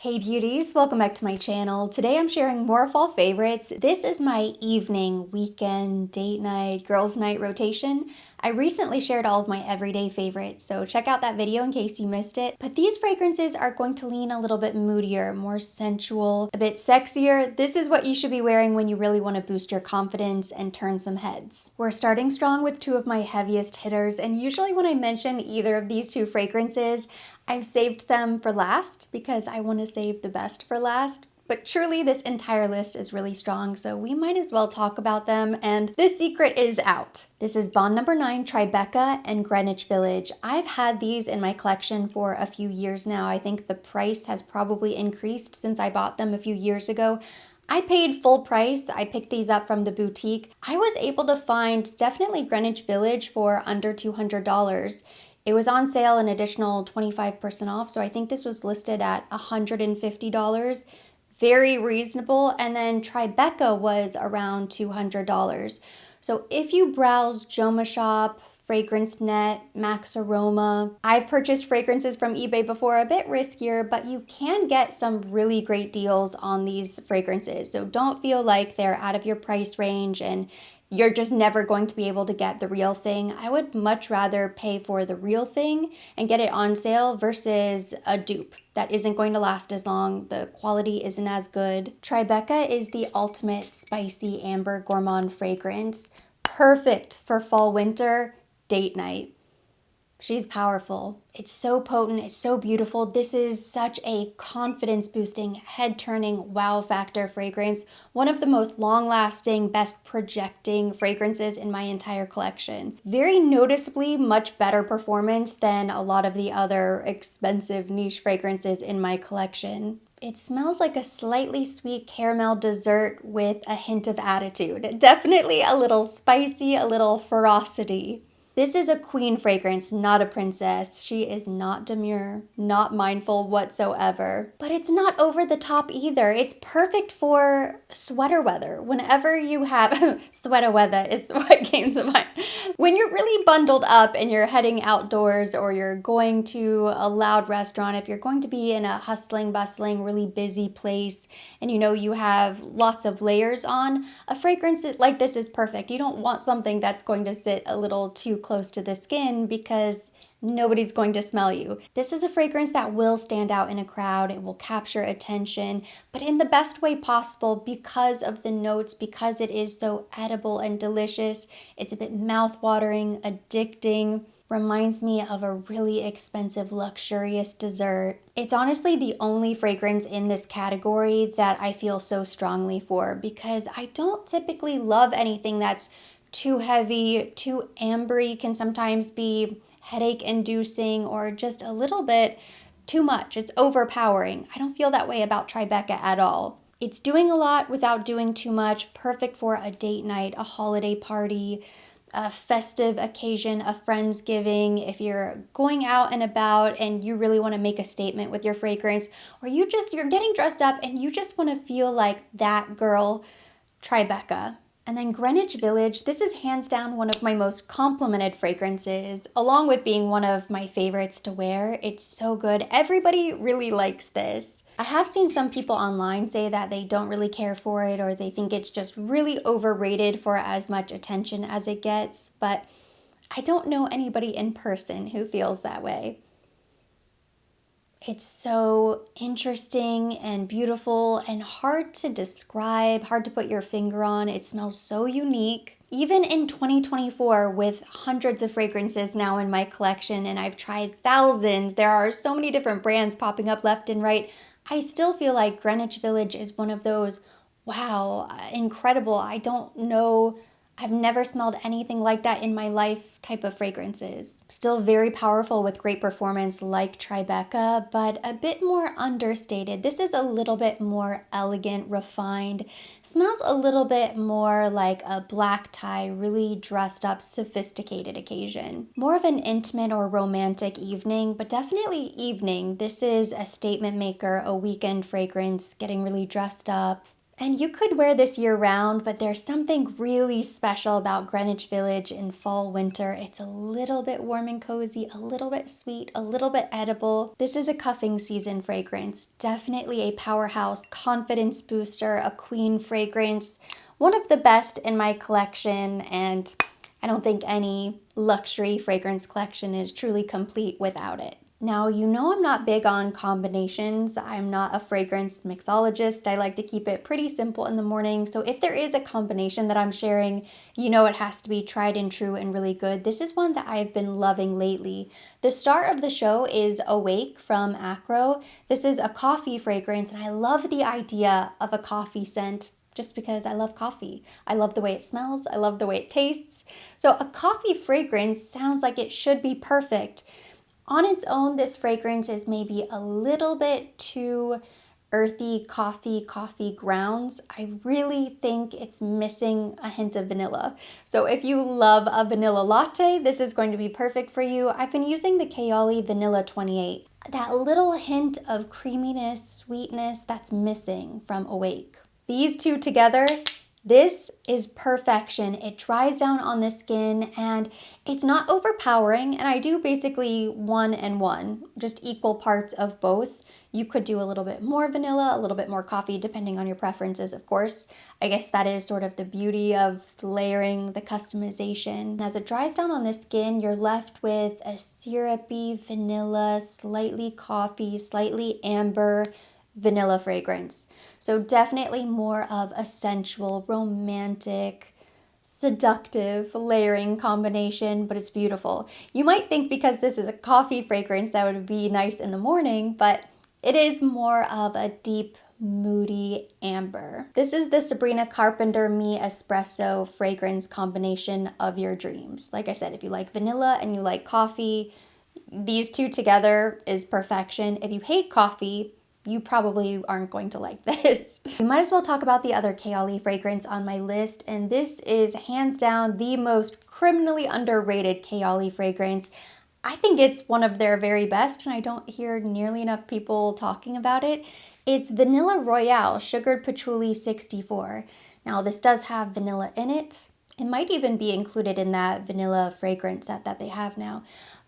Hey beauties, welcome back to my channel. Today I'm sharing more fall favorites. This is my evening, weekend, date night, girls night rotation. I recently shared all of my everyday favorites, so check out that video in case you missed it. But these fragrances are going to lean a little bit moodier, more sensual, a bit sexier. This is what you should be wearing when you really want to boost your confidence and turn some heads. We're starting strong with two of my heaviest hitters, and usually when I mention either of these two fragrances, I've saved them for last because I want to save the best for last. But truly, this entire list is really strong, so we might as well talk about them, and this secret is out. This is Bond number 9, Tribeca and Greenwich Village. I've had these in my collection for a few years now. I think the price has probably increased since I bought them a few years ago. I paid full price. I picked these up from the boutique. I was able to find definitely Greenwich Village for under $200. It was on sale an additional 25% off, so I think this was listed at $150. Very reasonable. And then Tribeca was around $200. So if you browse Joma Shop, Fragrance Net, Max Aroma, I've purchased fragrances from eBay before, a bit riskier, but you can get some really great deals on these fragrances. So don't feel like they're out of your price range and you're just never going to be able to get the real thing. I would much rather pay for the real thing and get it on sale versus a dupe that isn't going to last as long. The quality isn't as good. Tribeca is the ultimate spicy amber gourmand fragrance. Perfect for fall winter date night. She's powerful. It's so potent. It's so beautiful. This is such a confidence-boosting, head-turning wow factor fragrance. One of the most long-lasting, best projecting fragrances in my entire collection. Very noticeably much better performance than a lot of the other expensive niche fragrances in my collection. It smells like a slightly sweet caramel dessert with a hint of attitude. Definitely a little spicy, a little ferocity. This is a queen fragrance, not a princess. She is not demure, not mindful whatsoever. But it's not over the top either. It's perfect for sweater weather. Whenever you have, sweater weather is what came to mind. When you're really bundled up and you're heading outdoors or you're going to a loud restaurant, if you're going to be in a hustling, bustling, really busy place and you know you have lots of layers on, a fragrance like this is perfect. You don't want something that's going to sit a little too close to the skin because nobody's going to smell you. This is a fragrance that will stand out in a crowd. It will capture attention, but in the best way possible because of the notes, because it is so edible and delicious. It's a bit mouth-watering, addicting. Reminds me of a really expensive, luxurious dessert. It's honestly the only fragrance in this category that I feel so strongly for because I don't typically love anything that's too heavy, too ambery, can sometimes be headache inducing or just a little bit too much. It's overpowering. I don't feel that way about Tribeca at all. It's doing a lot without doing too much, perfect for a date night, a holiday party, a festive occasion, a Friendsgiving, if you're going out and about and you really want to make a statement with your fragrance, or you're getting dressed up and you just want to feel like that girl, Tribeca. And then Greenwich Village, this is hands down one of my most complimented fragrances, along with being one of my favorites to wear. It's so good. Everybody really likes this. I have seen some people online say that they don't really care for it or they think it's just really overrated for as much attention as it gets, but I don't know anybody in person who feels that way. It's so interesting and beautiful and hard to describe, hard to put your finger on. It smells so unique. Even in 2024, with hundreds of fragrances now in my collection, and I've tried thousands, there are so many different brands popping up left and right, I still feel like Greenwich Village is one of those, wow, incredible. I don't know, I've never smelled anything like that in my life type of fragrances. Still very powerful with great performance like Tribeca, but a bit more understated. This is a little bit more elegant, refined. Smells a little bit more like a black tie, really dressed up, sophisticated occasion. More of an intimate or romantic evening, but definitely evening. This is a statement maker, a weekend fragrance, getting really dressed up. And you could wear this year round, but there's something really special about Greenwich Village in fall, winter. It's a little bit warm and cozy, a little bit sweet, a little bit edible. This is a cuffing season fragrance. Definitely a powerhouse confidence booster, a queen fragrance. One of the best in my collection, and I don't think any luxury fragrance collection is truly complete without it. Now, you know I'm not big on combinations. I'm not a fragrance mixologist. I like to keep it pretty simple in the morning. So if there is a combination that I'm sharing, you know it has to be tried and true and really good. This is one that I've been loving lately. The star of the show is Awake from Acro. This is a coffee fragrance, and I love the idea of a coffee scent just because I love coffee. I love the way it smells. I love the way it tastes. So a coffee fragrance sounds like it should be perfect. On its own, this fragrance is maybe a little bit too earthy coffee grounds. I really think it's missing a hint of vanilla. So if you love a vanilla latte, this is going to be perfect for you. I've been using the Kayali Vanilla 28. That little hint of creaminess, sweetness that's missing from Awake. These two together, this is perfection. It dries down on the skin and it's not overpowering. And I do basically 1 and 1, just equal parts of both. You could do a little bit more vanilla, a little bit more coffee, depending on your preferences, of course. I guess that is sort of the beauty of layering, the customization. As it dries down on the skin, you're left with a syrupy vanilla, slightly coffee, slightly amber vanilla fragrance. So definitely more of a sensual, romantic, seductive layering combination, but it's beautiful. You might think because this is a coffee fragrance that would be nice in the morning, but it is more of a deep, moody amber. This is the Sabrina Carpenter Me Espresso fragrance combination of your dreams. Like I said, if you like vanilla and you like coffee, these two together is perfection. If you hate coffee, you probably aren't going to like this. We might as well talk about the other Kayali fragrance on my list, and this is hands down the most criminally underrated Kayali fragrance. I think it's one of their very best, and I don't hear nearly enough people talking about it. It's Vanilla Royale Sugared Patchouli 64. Now, this does have vanilla in it. It might even be included in that vanilla fragrance set that they have now.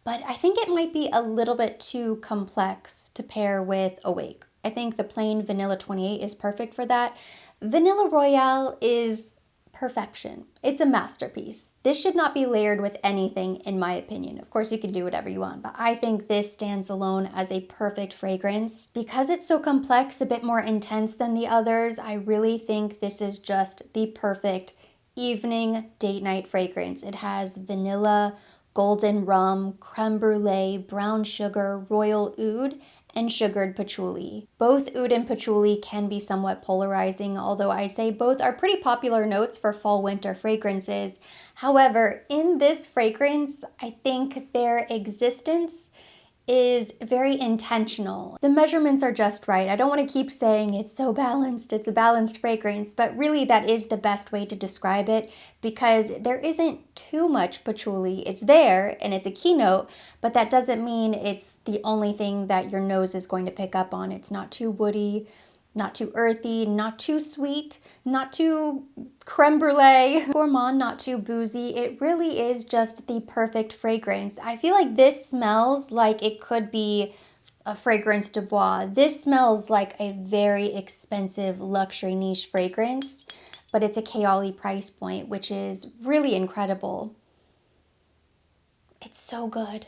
But I think it might be a little bit too complex to pair with Awake. I think the plain Vanilla 28 is perfect for that. Vanilla Royale is perfection. It's a masterpiece. This should not be layered with anything, in my opinion. Of course, you can do whatever you want, but I think this stands alone as a perfect fragrance. Because it's so complex, a bit more intense than the others, I really think this is just the perfect evening date night fragrance. It has vanilla, golden rum, creme brulee, brown sugar, royal oud, and sugared patchouli. Both oud and patchouli can be somewhat polarizing, although I'd say both are pretty popular notes for fall-winter fragrances. However, in this fragrance, I think their existence is very intentional. The measurements are just right. I don't want to keep saying it's so balanced, it's a balanced fragrance, but really that is the best way to describe it because there isn't too much patchouli. It's there and it's a keynote, but that doesn't mean it's the only thing that your nose is going to pick up on. It's not too woody, not too earthy, not too sweet, not too creme brulee, gourmand, not too boozy. It really is just the perfect fragrance. I feel like this smells like it could be a fragrance de bois. This smells like a very expensive luxury niche fragrance, but it's a Kayali price point, which is really incredible. It's so good.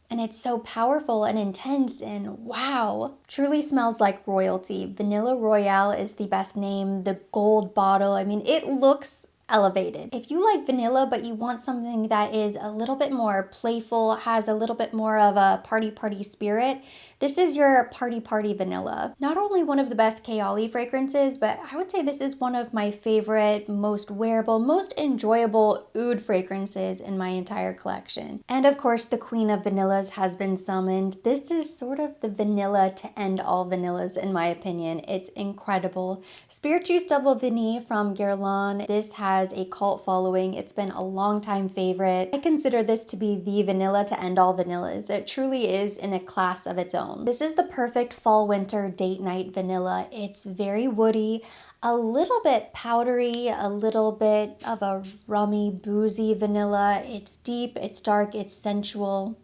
And it's so powerful and intense and wow, truly smells like royalty. Vanilla Royale is the best name. The gold bottle, I mean, it looks elevated. If you like vanilla, but you want something that is a little bit more playful, has a little bit more of a party spirit, this is your party vanilla. Not only one of the best Kayali fragrances, but I would say this is one of my favorite, most wearable, most enjoyable oud fragrances in my entire collection. And of course, the queen of vanillas has been summoned. This is sort of the vanilla to end all vanillas in my opinion. It's incredible. Spirit Juice Double Vanille from Guerlain. This has a cult following. It's been a long time favorite. I consider this to be the vanilla to end all vanillas. It truly is in a class of its own. down. This is the perfect fall winter date night vanilla. It's very woody, a little bit powdery, a little bit of a rummy, boozy vanilla. It's deep, it's dark, it's sensual.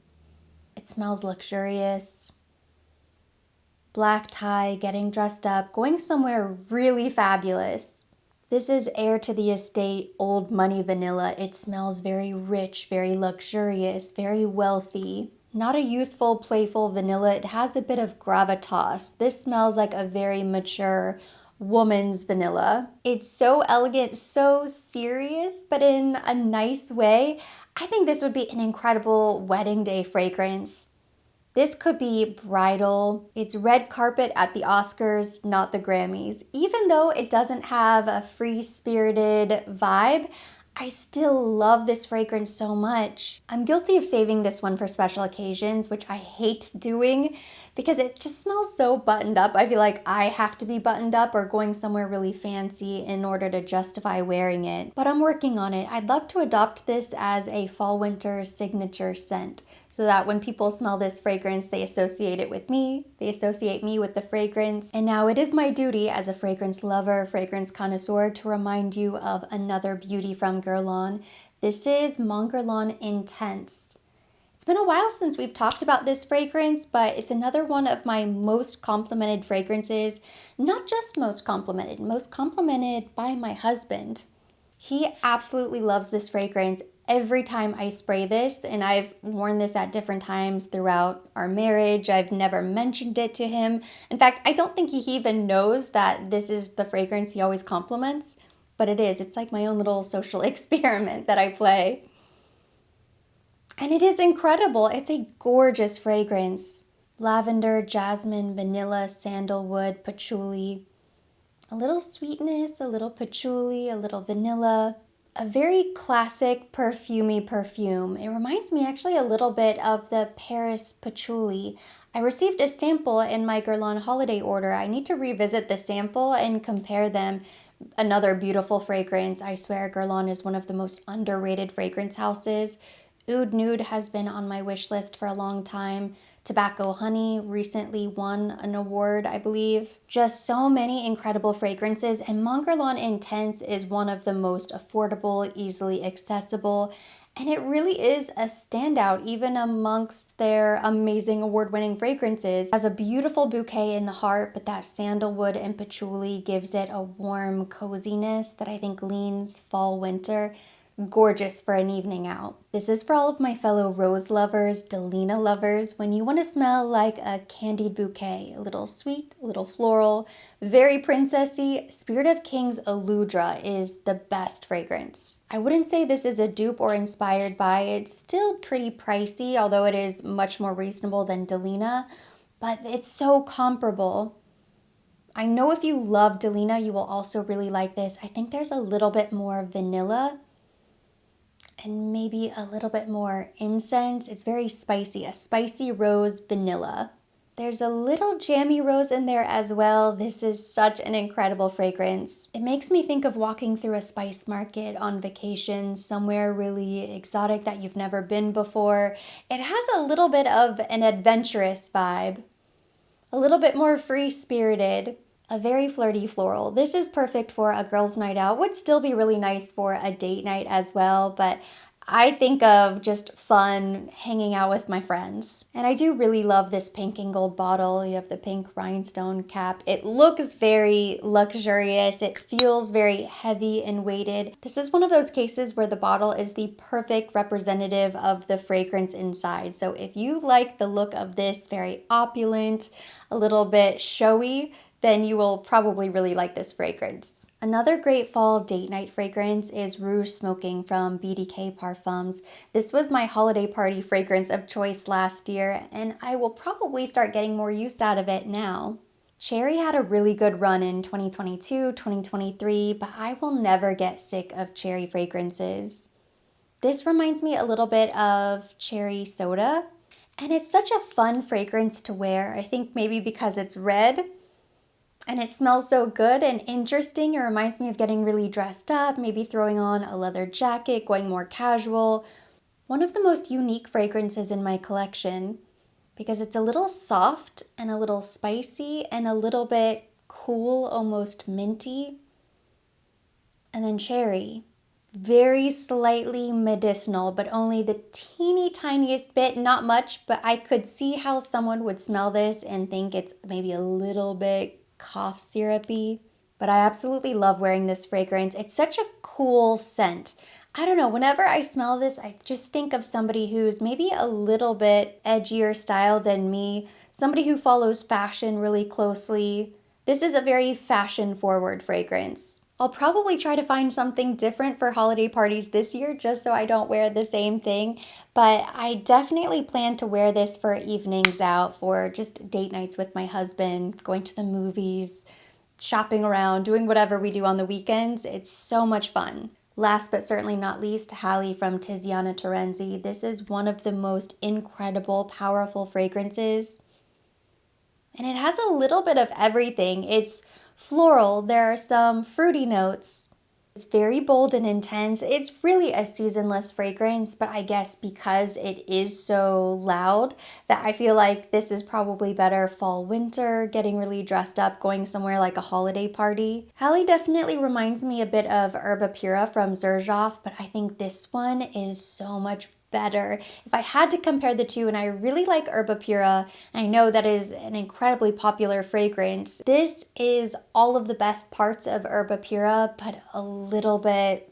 It smells luxurious. Black tie, getting dressed up, going somewhere really fabulous. This is Heir to the Estate Old Money Vanilla. It smells very rich, very luxurious, very wealthy. Not a youthful, playful vanilla. It has a bit of gravitas. This smells like a very mature woman's vanilla. It's so elegant, so serious, but in a nice way. I think this would be an incredible wedding day fragrance. This could be bridal. It's red carpet at the Oscars, not the Grammys. Even though it doesn't have a free-spirited vibe, I still love this fragrance so much. I'm guilty of saving this one for special occasions, which I hate doing because it just smells so buttoned up. I feel like I have to be buttoned up or going somewhere really fancy in order to justify wearing it. But I'm working on it. I'd love to adopt this as a fall-winter signature scent so that when people smell this fragrance, they associate it with me. They associate me with the fragrance. And now it is my duty as a fragrance lover, fragrance connoisseur, to remind you of another beauty from Guerlain. This is Mon Guerlain Intense. It's been a while since we've talked about this fragrance, but it's another one of my most complimented fragrances. Not just most complimented by my husband. He absolutely loves this fragrance every time I spray this, and I've worn this at different times throughout our marriage. I've never mentioned it to him. In fact, I don't think he even knows that this is the fragrance he always compliments, but it is. It's like my own little social experiment that I play. And it is incredible. It's a gorgeous fragrance. Lavender, jasmine, vanilla, sandalwood, patchouli. A little sweetness, a little patchouli, a little vanilla. A very classic perfumey perfume. It reminds me actually a little bit of the Paris patchouli. I received a sample in my Guerlain holiday order. I need to revisit the sample and compare them. Another beautiful fragrance. I swear Guerlain is one of the most underrated fragrance houses. Oud Nude has been on my wish list for a long time. Tobacco Honey recently won an award, I believe. Just so many incredible fragrances, and Mon Guerlain Intense is one of the most affordable, easily accessible, and it really is a standout even amongst their amazing award-winning fragrances. It has a beautiful bouquet in the heart, but that sandalwood and patchouli gives it a warm coziness that I think leans fall-winter. Gorgeous for an evening out. This is for all of my fellow rose lovers, Delina lovers, when you want to smell like a candied bouquet, a little sweet, a little floral, very princessy. Spirit of King's Aludra is the best fragrance. I wouldn't say this is a dupe or inspired by. It's still pretty pricey, although it is much more reasonable than Delina, but it's so comparable. I know if you love Delina, you will also really like this. I think there's a little bit more vanilla and maybe a little bit more incense. It's very spicy, a spicy rose vanilla. There's a little jammy rose in there as well. This is such an incredible fragrance. It makes me think of walking through a spice market on vacation, somewhere really exotic that you've never been before. It has a little bit of an adventurous vibe, a little bit more free-spirited. A very flirty floral. This is perfect for a girls' night out. Would still be really nice for a date night as well, but I think of just fun hanging out with my friends. And I do really love this pink and gold bottle. You have the pink rhinestone cap. It looks very luxurious. It feels very heavy and weighted. This is one of those cases where the bottle is the perfect representative of the fragrance inside. So if you like the look of this, very opulent, a little bit showy, then you will probably really like this fragrance. Another great fall date night fragrance is Rouge Smoking from BDK Parfums. This was my holiday party fragrance of choice last year, and I will probably start getting more use out of it now. Cherry had a really good run in 2022, 2023, but I will never get sick of cherry fragrances. This reminds me a little bit of cherry soda, and it's such a fun fragrance to wear. I think maybe because it's red, and it smells so good and interesting. It reminds me of getting really dressed up, maybe throwing on a leather jacket, going more casual. One of the most unique fragrances in my collection because it's a little soft and a little spicy and a little bit cool, almost minty. And then cherry. Very slightly medicinal, but only the teeny tiniest bit, not much, but I could see how someone would smell this and think it's maybe a little bit cough syrupy. But I absolutely love wearing this fragrance. It's such a cool scent. I don't know, whenever I smell this, I just think of somebody who's maybe a little bit edgier style than me, somebody who follows fashion really closely. This is a very fashion-forward fragrance. I'll probably try to find something different for holiday parties this year just so I don't wear the same thing, but I definitely plan to wear this for evenings out, for just date nights with my husband, going to the movies, shopping around, doing whatever we do on the weekends. It's so much fun. Last but certainly not least, Hallie from Tiziana Terenzi. This is one of the most incredible, powerful fragrances. And it has a little bit of everything. It's floral, there are some fruity notes. It's very bold and intense. It's really a seasonless fragrance, but I guess because it is so loud that I feel like this is probably better fall, winter, getting really dressed up, going somewhere like a holiday party. Hallie definitely reminds me a bit of Herba Pura from Xerjoff, but I think this one is so much better. If I had to compare the two, and I really like Herba Pura, I know that is an incredibly popular fragrance. This is all of the best parts of Herba Pura, but a little bit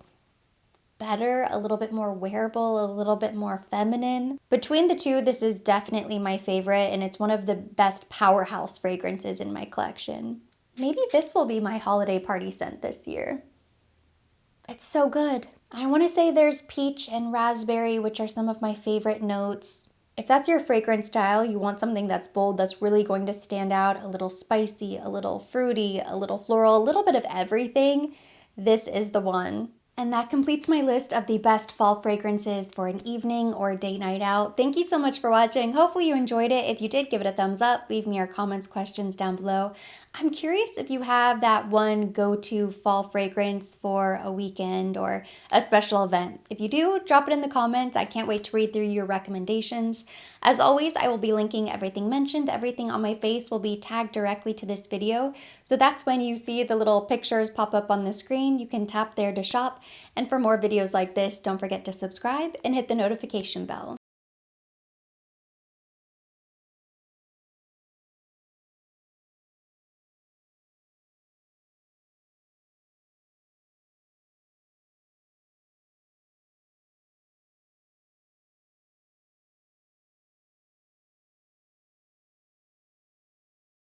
better, a little bit more wearable, a little bit more feminine. Between the two, this is definitely my favorite, and it's one of the best powerhouse fragrances in my collection. Maybe this will be my holiday party scent this year. It's so good. I want to say there's peach and raspberry, which are some of my favorite notes. If that's your fragrance style, you want something that's bold, that's really going to stand out, a little spicy, a little fruity, a little floral, a little bit of everything, this is the one. And that completes my list of the best fall fragrances for an evening or date night out. Thank you so much for watching. Hopefully you enjoyed it. If you did, give it a thumbs up. Leave me your comments, questions down below. I'm curious if you have that one go-to fall fragrance for a weekend or a special event. If you do, drop it in the comments. I can't wait to read through your recommendations. As always, I will be linking everything mentioned. Everything on my face will be tagged directly to this video. So that's when you see the little pictures pop up on the screen. You can tap there to shop. And for more videos like this, don't forget to subscribe and hit the notification bell.